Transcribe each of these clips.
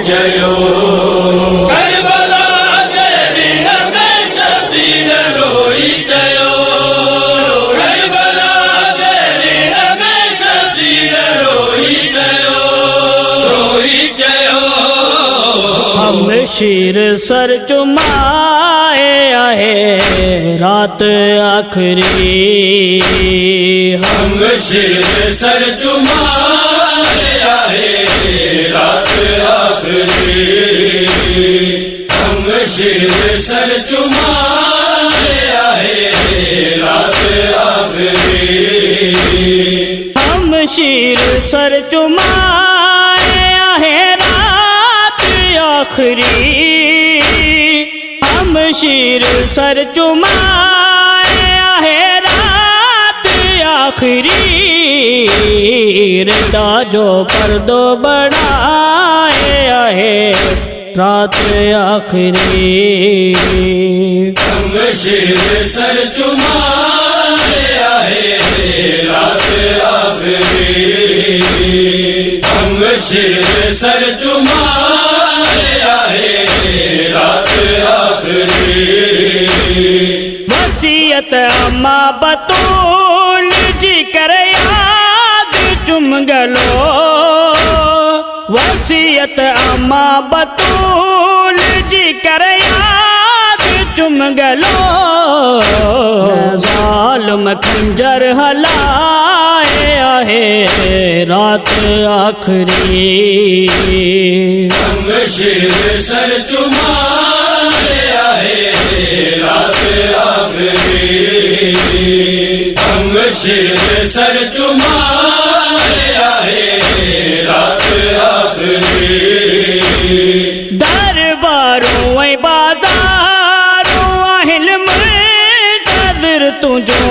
चयो करबला तेरी में शबीर रोई चयो करबला तेरी में शबीर रोई चयो हम शीर सर चुमाए आहे रात आखरी हम शीर सर चुमाए आहे रात आखरी हम शीर सर चुमाए आहे रात आखरी हम शीर सर चुमाए आहे रात आखरी हम शीर सर चुमाए आहे रात आखरी रिदा जो पर्दो बढ़ाए आहे रात आखरी हम शीर सर चुमाए आहे रात आखरी हम शीर सर चुमाए आहे रात आखरी वसीयत अम्मा बतूल जी कर याद चुम गलो वसीयत अम्मा बतूल जी कर याद चुम गलो जालिम खंजर हलाए आहे रात आखरी हम शीर सर चुमाए आहे रात आखरी हम शीर सर चुमाए आहे रात आखरी दरबारों बाजारों हिल्म कदर तुझो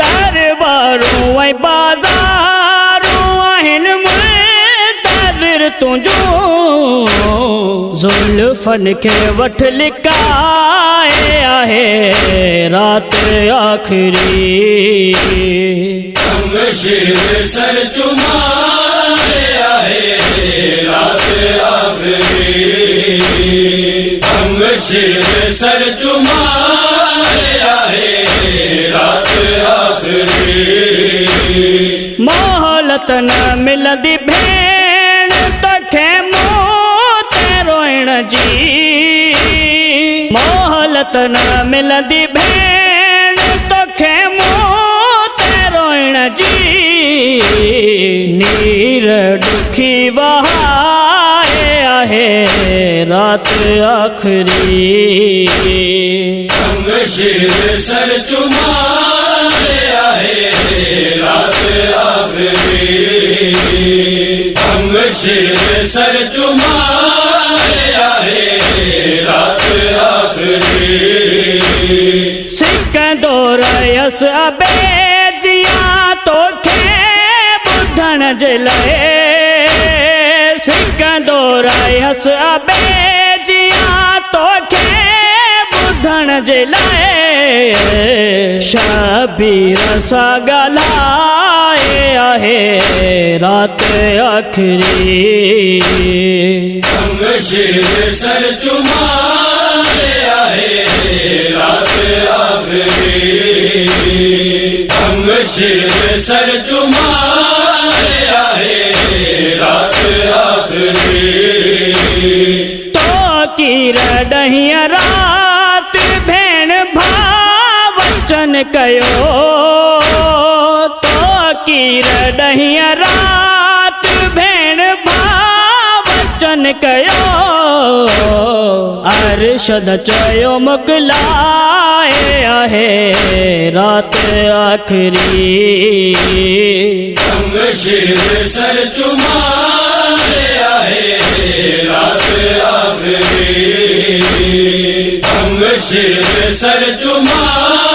दरबारों बाजारों हिल्म कदर तुझो जुल्फन के वठ लिकाए आहे रात आखरी हम शीर सर चुमाए आहे रात आखरी हम शीर सर चुमाए आहे रात आखरी मोहलत न मिलंदी भेण तोखे मौत रोइण जी मोहलत न मिलंदी भेण तोखे मौत रोइण जी नीर दुखी वहाए आहे रात आखरी हम शीर सर चुमाए आहे रात आखरी हम शीर सर चुमाए आहे रात आखरी सिकंदर यस अबे जिया तोखे बुधण जे लाए सिकंदर यस अबे जिया तोखे बुधण जे लाए शबीर सा गलाए आहे रात आखरी हम शीर सर चुमाए आहे रात आखरी हम शीर सर चुमाए आहे रात आखरी तो की रडहिया रात भेण भावचन कयो तो की रडहिया रात भेण भावचन कयो अरशद चयो मोकलाए आहे रात आखरी हम शीर सर चुमाए आहे रात आखरी हम शीर सर चुमाए